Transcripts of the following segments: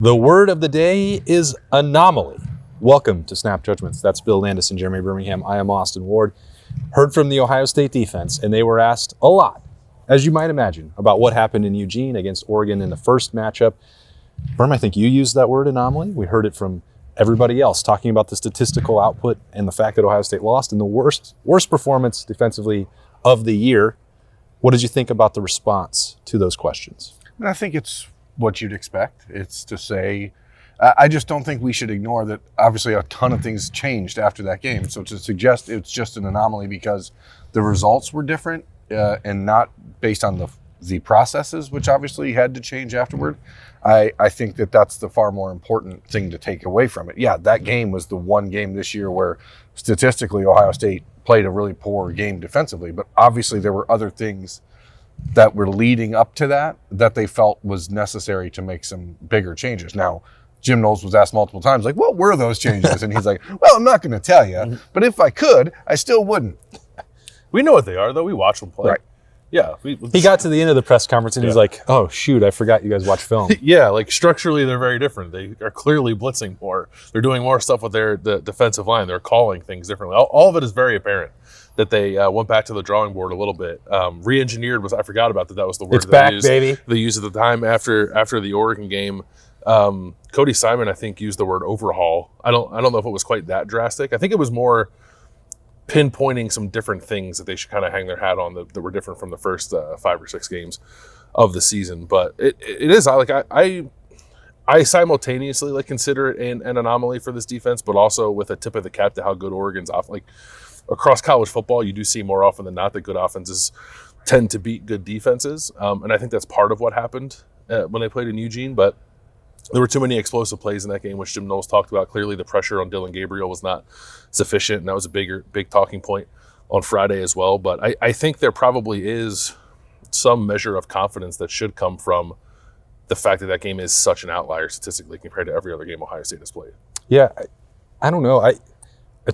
The word of the day is anomaly. Welcome to Snap Judgments. That's Bill Landis and Jeremy Birmingham. I am Austin Ward. Heard from the Ohio State defense, and they were asked a lot, as you might imagine, about what happened in Eugene against Oregon in the first matchup. Berm, I think you used that word anomaly. We heard it from everybody else talking about the statistical output and the fact that Ohio State lost in the worst performance defensively of the year. What did you think about the response to those questions? I think it's what you'd expect. It's to say, I just don't think we should ignore that obviously a ton of things changed after that game. So to suggest it's just an anomaly because the results were different and not based on the processes, which obviously had to change afterward, I think that's the far more important thing to take away from it. Yeah, that game was the one game this year where statistically Ohio State played a really poor game defensively, but obviously there were other things that were leading up to that they felt was necessary to make some bigger changes. Now, JIm Knowles was asked multiple times, like, what were those changes? And he's like, well, I'm not going to tell you, but if I could, I still wouldn't. We know what they are, though. We watch them play. Right. Yeah. He got to the end of the press conference and he's like, oh, shoot, I forgot you guys watch film. Yeah, like structurally, they're very different. They are clearly blitzing more. They're doing more stuff with the defensive line. They're calling things differently. All of it is very apparent that they went back to the drawing board a little bit. Re-engineered I forgot about that. That was the word It's that back, they used. baby. They used at the time after the Oregon game. Cody Simon, I think, used the word overhaul. I don't know if it was quite that drastic. I think it was more pinpointing some different things that they should kind of hang their hat on that were different from the first 5 or 6 games of the season. But it is like I simultaneously like consider it an anomaly for this defense, but also with a tip of the cap to how good Oregon's off. Like across college football, you do see more often than not that good offenses tend to beat good defenses, and I think that's part of what happened when they played in Eugene. But there were too many explosive plays in that game, which JIm Knowles talked about. Clearly, the pressure on Dylan Gabriel was not sufficient, and that was a big talking point on Friday as well. But I think there probably is some measure of confidence that should come from the fact that game is such an outlier statistically compared to every other game Ohio State has played. Yeah, I don't know. I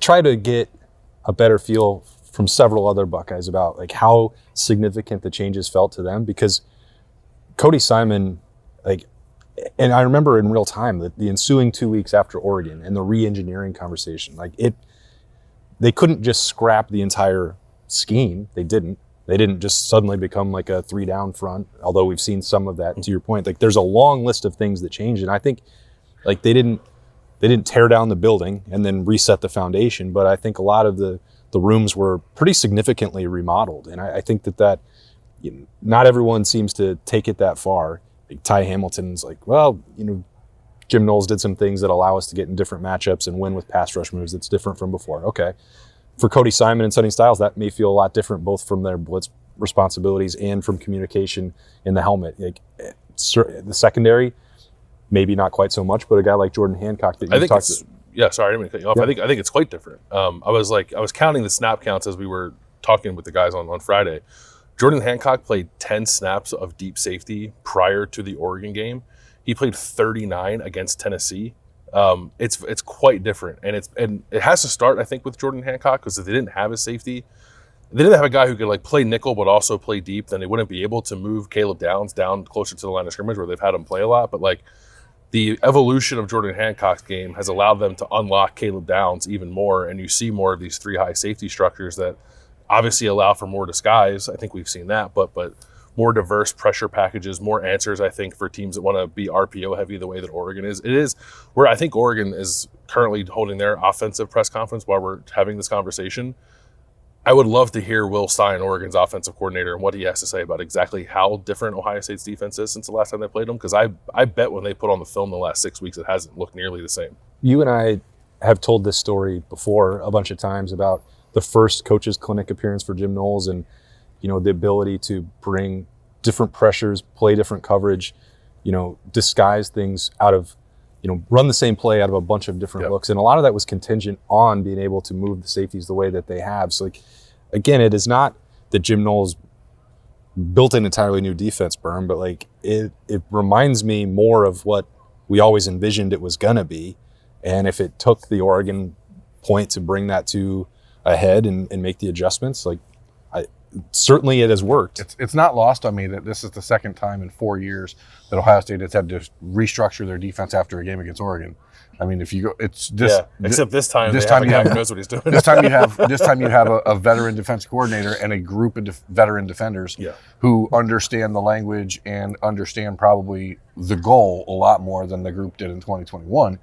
try to get a better feel from several other Buckeyes about like how significant the changes felt to them, because Cody Simon, and I remember in real time that the ensuing 2 weeks after Oregon and the re-engineering conversation, they couldn't just scrap the entire scheme. They didn't just suddenly become like a 3-down front, although we've seen some of that. To your point, like there's a long list of things that changed, and I think like they didn't tear down the building and then reset the foundation, but I think a lot of the rooms were pretty significantly remodeled, and I think that not everyone seems to take it that far. Like Ty Hamilton's like, well, JIm Knowles did some things that allow us to get in different matchups and win with pass rush moves that's different from before. Okay. For Cody Simon and Sonny Styles, that may feel a lot different, both from their blitz responsibilities and from communication in the helmet. Like the secondary, maybe not quite so much, but a guy like Jordan Hancock that you talked to. Yeah, sorry, I didn't mean to cut you off. Yeah. I think it's quite different. I was counting the snap counts as we were talking with the guys on Friday. Jordan Hancock played 10 snaps of deep safety prior to the Oregon game. He played 39 against Tennessee. It's quite different, and it has to start, I think, with Jordan Hancock, because if they didn't have a safety, they didn't have a guy who could play nickel but also play deep, then they wouldn't be able to move Caleb Downs down closer to the line of scrimmage where they've had him play a lot. But the evolution of Jordan Hancock's game has allowed them to unlock Caleb Downs even more, and you see more of these 3 high safety structures that obviously allow for more disguise. I think we've seen that, but more diverse pressure packages, more answers, I think, for teams that want to be RPO heavy the way that Oregon is. It is where I think Oregon is currently holding their offensive press conference while we're having this conversation. I would love to hear Will Stein, Oregon's offensive coordinator, and what he has to say about exactly how different Ohio State's defense is since the last time they played them, because I bet when they put on the film the last 6 weeks, it hasn't looked nearly the same. You and I have told this story before a bunch of times about the first coaches clinic appearance for JIm Knowles, and the ability to bring different pressures, play different coverage, disguise things out of, run the same play out of a bunch of different looks. And a lot of that was contingent on being able to move the safeties the way that they have. So again, it is not that JIm Knowles built an entirely new defense, Berm, but it reminds me more of what we always envisioned it was gonna be. And if it took the Oregon point to bring that to a head and make the adjustments, certainly it has worked. It's not lost on me that this is the second time in 4 years that Ohio State has had to restructure their defense after a game against Oregon. I mean, if you go, it's this. Yeah, except this time you have, who knows what he's doing. This time you have a veteran defense coordinator and a group of veteran defenders who understand the language and understand probably the goal a lot more than the group did in 2021.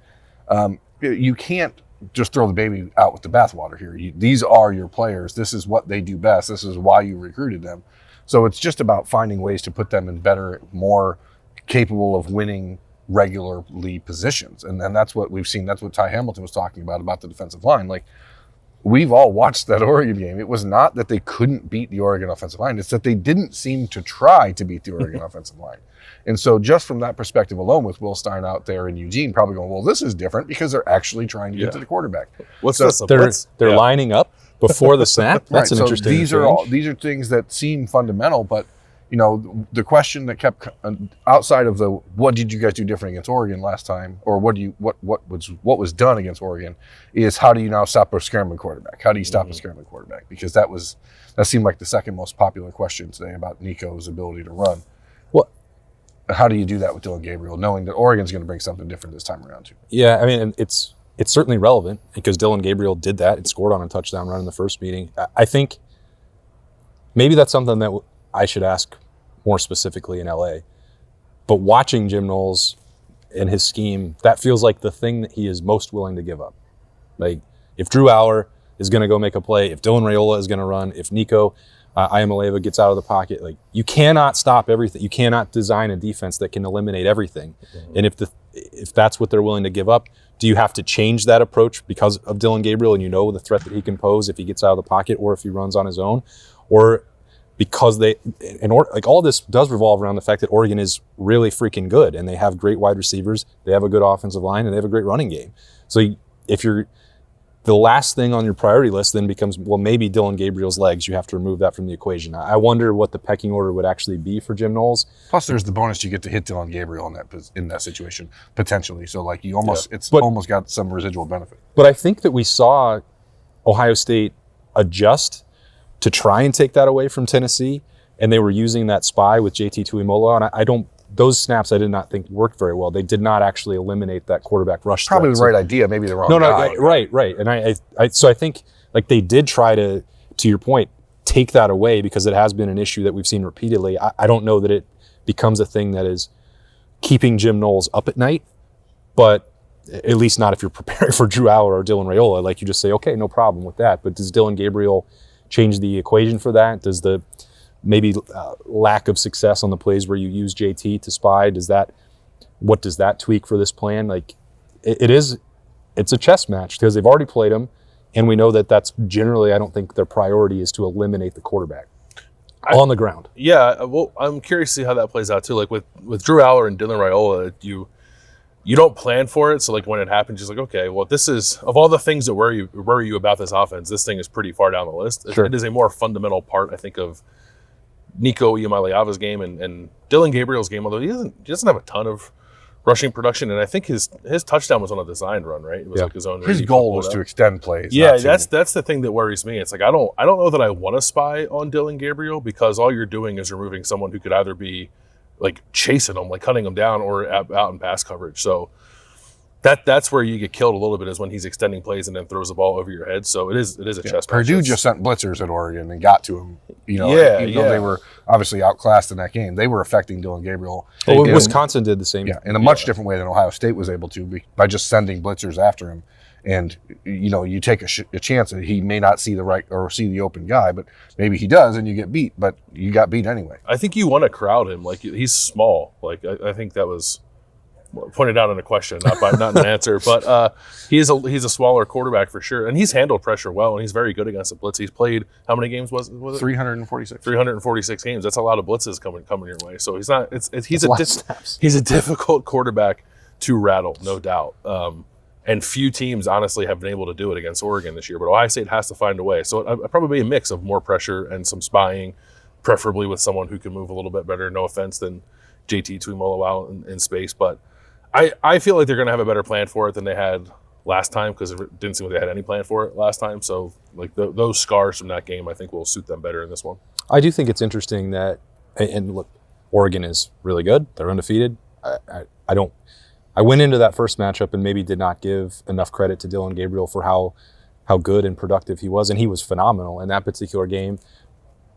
You can't just throw the baby out with the bathwater here. These are your players. This is what they do best. This is why you recruited them. So it's just about finding ways to put them in better, more capable of winning regularly positions. And that's what we've seen. That's what Ty Hamilton was talking about the defensive line. Like, we've all watched that Oregon game. It was not that they couldn't beat the Oregon offensive line. It's that they didn't seem to try to beat the Oregon offensive line. And so just from that perspective alone, with Will Stein out there in Eugene probably going, well, this is different because they're actually trying to get to the quarterback. What's this? They're lining up before the snap. That's an interesting these are things that seem fundamental, but the question that kept outside of the what did you guys do different against Oregon last time, or what was done against Oregon, is how do you now stop a scrambling quarterback? How do you stop a scrambling quarterback? Because that seemed like the second most popular question today about Nico's ability to run. Well, how do you do that with Dylan Gabriel, knowing that Oregon's going to bring something different this time around too? Yeah, I mean, it's certainly relevant because Dylan Gabriel did that and scored on a touchdown run in the first meeting. I think maybe that's something that I should ask more specifically in LA. But watching JIm Knowles and his scheme, that feels like the thing that he is most willing to give up. Like, if Drew Aller is going to go make a play, if Dylan Raiola is going to run, if Nico Iamaleava gets out of the pocket, like, you cannot stop everything. You cannot design a defense that can eliminate everything. Mm-hmm. And if that's what they're willing to give up, do you have to change that approach because of Dylan Gabriel and the threat that he can pose if he gets out of the pocket or if he runs on his own? Or because all this does revolve around the fact that Oregon is really freaking good and they have great wide receivers, they have a good offensive line, and they have a great running game. So if the last thing on your priority list then becomes, well, maybe Dylan Gabriel's legs, you have to remove that from the equation. I wonder what the pecking order would actually be for JIm Knowles. Plus, there's the bonus you get to hit Dylan Gabriel in that situation potentially. So like almost got some residual benefit. But I think that we saw Ohio State adjust to try and take that away from Tennessee, and they were using that spy with JT Tuimoloau, and those snaps I did not think worked very well. They did not actually eliminate that quarterback rush. Probably the right idea, maybe the wrong guy. Right. And so I think like they did try to your point, take that away because it has been an issue that we've seen repeatedly. I don't know that it becomes a thing that is keeping JIm Knowles up at night, but at least not if you're preparing for Drew Aller or Dylan Raiola. Like, you just say, okay, no problem with that. But does Dylan Gabriel change the equation for that? Does the maybe lack of success on the plays where you use JT to spy, what does that tweak for this plan? Like, it's a chess match because they've already played them, and we know that that's generally, I don't think their priority is to eliminate the quarterback on the ground. Yeah, well, I'm curious to see how that plays out too. Like with Drew Aller and Dylan Raiola, you don't plan for it. So like when it happens, you're like, okay, well, this is, of all the things that worry you about this offense, this thing is pretty far down the list. Sure. It is a more fundamental part, I think, of Nico Iamaleava's game and Dylan Gabriel's game, although he doesn't have a ton of rushing production. And I think his touchdown was on a designed run, right? It was like his own. His goal was to extend plays. Yeah, that's the thing that worries me. It's like I don't know that I want to spy on Dylan Gabriel because all you're doing is removing someone who could either be like chasing them, like hunting them down, or out in pass coverage. So that's where you get killed a little bit, is when he's extending plays and then throws the ball over your head. So it is a chess match. Purdue just sent blitzers at Oregon and got to him. Even though they were obviously outclassed in that game, they were affecting Dylan Gabriel. Well, Wisconsin did the same. Yeah, in a much different way than Ohio State was able to by just sending blitzers after him. And you take a chance that he may not see the open guy, but maybe he does, and you get beat. But you got beat anyway. I think you want to crowd him. Like, he's small. Like, I think that was pointed out in a question, not an answer. But he's a smaller quarterback for sure, and he's handled pressure well, and he's very good against the blitz. He's played, how many games was it? 346. 346 games. That's a lot of blitzes coming your way. So he's a difficult quarterback to rattle, no doubt. And few teams, honestly, have been able to do it against Oregon this year. But Ohio State has to find a way. So it'd probably be a mix of more pressure and some spying, preferably with someone who can move a little bit better, no offense, than JT Tuimoloau out in space. But I feel like they're going to have a better plan for it than they had last time, because it didn't seem like they had any plan for it last time. So like those scars from that game, I think, will suit them better in this one. I do think it's interesting that, and look, Oregon is really good. They're undefeated. I went into that first matchup and maybe did not give enough credit to Dylan Gabriel for how good and productive he was, and he was phenomenal in that particular game.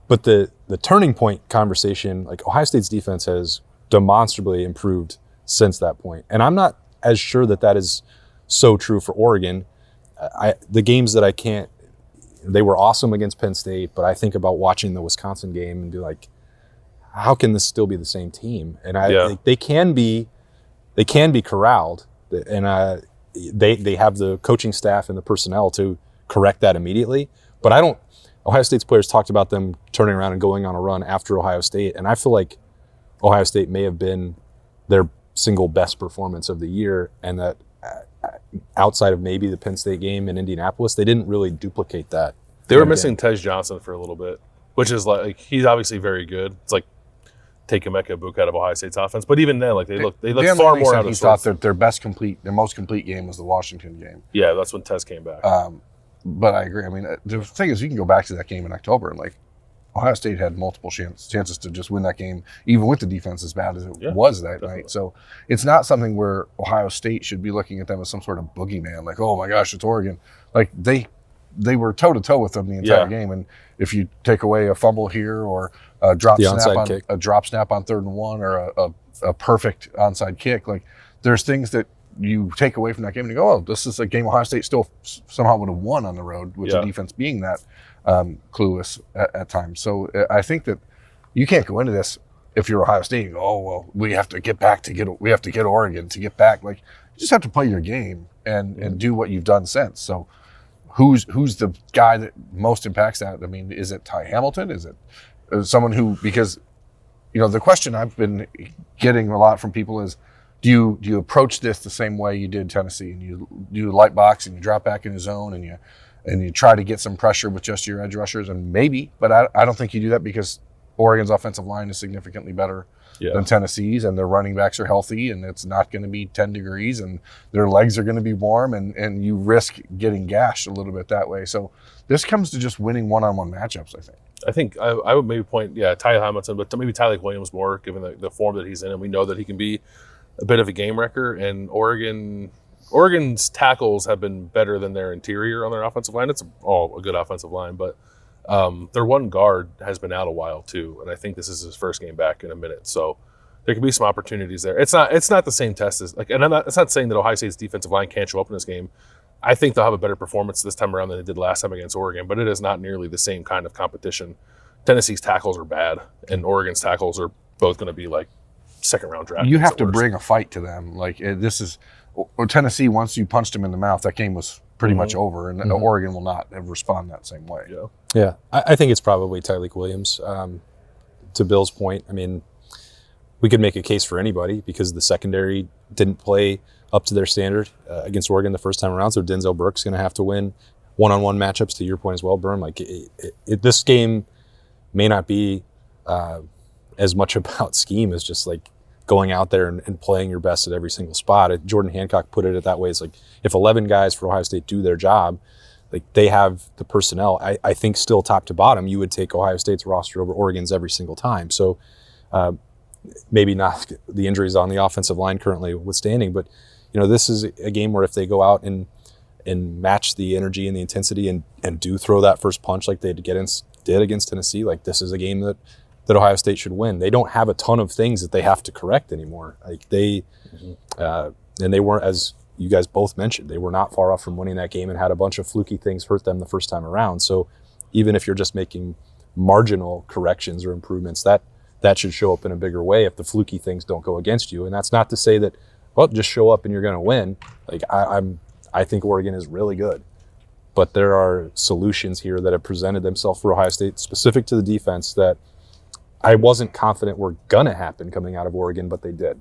But the turning point conversation, like Ohio State's defense has demonstrably improved since that point. And I'm not as sure that is so true for Oregon. The games that they were awesome against Penn State, but I think about watching the Wisconsin game and be like, how can this still be the same team? And they can be corralled, and they have the coaching staff and the personnel to correct that immediately. But Ohio State's players talked about them turning around and going on a run after Ohio State, and I feel like Ohio State may have been their single best performance of the year, and that outside of maybe the Penn State game in Indianapolis, they didn't really duplicate that. They were missing Tej Johnson for a little bit, which is like he's obviously very good. It's like take Emeka Egbuka out of Ohio State's offense, but even then, like they look far more out of sorts. He thought their most complete game was the Washington game. Yeah, that's when Tej came back. But I agree. I mean, the thing is, you can go back to that game in October, and like Ohio State had multiple chances to just win that game, even with the defense as bad as it was that night. So it's not something where Ohio State should be looking at them as some sort of boogeyman, like, oh my gosh, it's Oregon. Like they were toe to toe with them the entire game, and if you take away a fumble here or a drop snap on 3rd and 1 or a perfect onside kick, like there's things that you take away from that game and you go, oh, this is a game Ohio State still somehow would have won on the road with the defense being that clueless at times. So I think that you can't go into this if you're Ohio State and go, oh, well, we have to get Oregon to get back. Like you just have to play your game and do what you've done since. So who's the guy that most impacts that? I mean, is it Ty Hamilton? Is it someone who, because, the question I've been getting a lot from people is, do you approach this the same way you did Tennessee, and you do light box and you drop back in the zone and you try to get some pressure with just your edge rushers? And maybe, but I don't think you do that because Oregon's offensive line is significantly better than Tennessee's, and their running backs are healthy, and it's not going to be 10 degrees, and their legs are going to be warm, and you risk getting gashed a little bit that way. So this comes to just winning one-on-one matchups, I think. I think I would maybe point, Ty Hamilton, but maybe Tyleik Williams more, given the form that he's in, and we know that he can be a bit of a game wrecker. And Oregon's tackles have been better than their interior on their offensive line. It's all a good offensive line, but their one guard has been out a while too, and I think this is his first game back in a minute. So there could be some opportunities there. It's not the same test as like, and it's not saying that Ohio State's defensive line can't show up in this game. I think they'll have a better performance this time around than they did last time against Oregon, but it is not nearly the same kind of competition. Tennessee's tackles are bad, and Oregon's tackles are both going to be like second-round draft. You have to bring a fight to them. Like this is, or Tennessee, once you punched them in the mouth, that game was pretty much over, and Oregon will not respond that same way. Yeah, I think it's probably Tyleik Williams. To Bill's point, I mean, we could make a case for anybody because the secondary didn't play up to their standard against Oregon the first time around, so Denzel Burke's going to have to win one-on-one matchups, to your point as well, Byrne. Like this game may not be as much about scheme as just like going out there and playing your best at every single spot. Jordan Hancock put it that way. It's like if 11 guys for Ohio State do their job, like they have the personnel. I think still top to bottom, you would take Ohio State's roster over Oregon's every single time. So maybe not the injuries on the offensive line currently withstanding, but this is a game where if they go out and match the energy and the intensity and do throw that first punch like they did against Tennessee, like this is a game that Ohio State should win. They don't have a ton of things that they have to correct anymore. Like and they weren't, as you guys both mentioned, they were not far off from winning that game and had a bunch of fluky things hurt them the first time around. So even if you're just making marginal corrections or improvements, that should show up in a bigger way if the fluky things don't go against you. And that's not to say that, well, just show up and you're going to win. Like I think Oregon is really good, but there are solutions here that have presented themselves for Ohio State specific to the defense that I wasn't confident were gonna happen coming out of Oregon, but they did.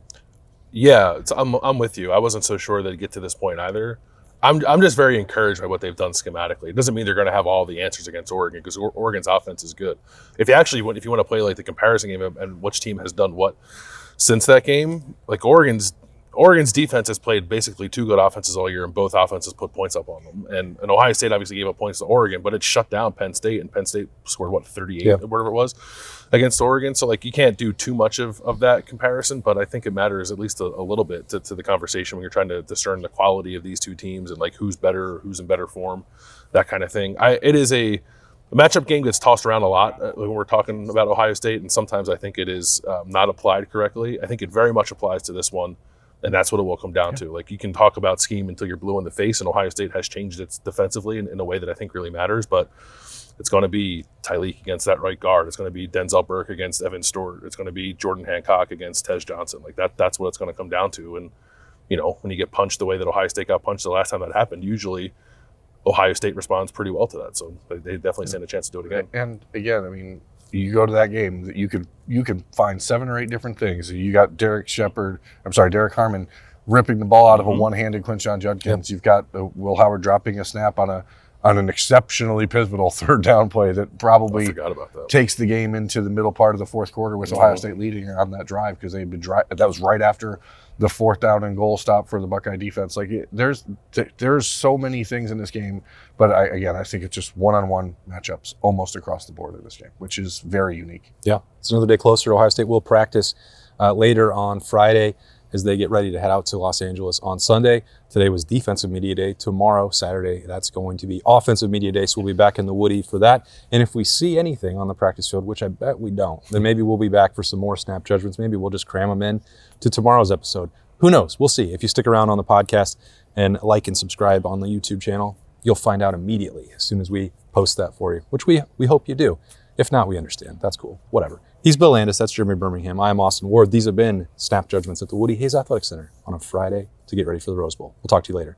Yeah, I'm with you. I wasn't so sure they'd get to this point either. I'm just very encouraged by what they've done schematically. It doesn't mean they're going to have all the answers against Oregon because Oregon's offense is good. If you want to play like the comparison game and which team has done what since that game, like Oregon's Oregon's defense has played basically two good offenses all year, and both offenses put points up on them. And Ohio State obviously gave up points to Oregon, but it shut down Penn State, and Penn State scored, 38, or whatever it was, against Oregon. So, like, you can't do too much of that comparison, but I think it matters at least a little bit to the conversation when you're trying to discern the quality of these two teams and, like, who's better, who's in better form, that kind of thing. It is a matchup game gets tossed around a lot when we're talking about Ohio State, and sometimes I think it is not applied correctly. I think it very much applies to this one. And that's what it will come down to. Like, you can talk about scheme until you're blue in the face, and Ohio State has changed its defensively in a way that I think really matters. But it's going to be Tyleek against that right guard. It's going to be Denzel Burke against Evan Stewart. It's going to be Jordan Hancock against Tej Johnson. Like, that's what it's going to come down to. And, you know, when you get punched the way that Ohio State got punched the last time that happened, usually Ohio State responds pretty well to that. So they definitely stand a chance to do it again. And again, I mean, you go to that game, you can find 7 or 8 different things. You got Derek Harmon ripping the ball out of a one-handed Quinshon Judkins. You've got Will Howard dropping a snap on an exceptionally pivotal third down play that probably takes the game into the middle part of the fourth quarter with Ohio State leading on that drive because they'd been that was right after the 4th down and goal stop for the Buckeye defense. Like, there's so many things in this game, but I think it's just one-on-one matchups almost across the board in this game, which is very unique. Yeah, it's another day closer. Ohio State will practice later on Friday as they get ready to head out to Los Angeles on Sunday. Today was defensive media day. Tomorrow, Saturday, that's going to be offensive media day, so we'll be back in the Woody for that. And if we see anything on the practice field, which I bet we don't, then maybe we'll be back for some more snap judgments. Maybe we'll just cram them in to tomorrow's episode. Who knows? We'll see. If you stick around on the podcast and like and subscribe on the YouTube channel, you'll find out immediately as soon as we post that for you, which we hope you do. If not, we understand. That's cool. Whatever. He's Bill Landis. That's Jeremy Birmingham. I'm Austin Ward. These have been Snap Judgments at the Woody Hayes Athletic Center on a Friday to get ready for the Rose Bowl. We'll talk to you later.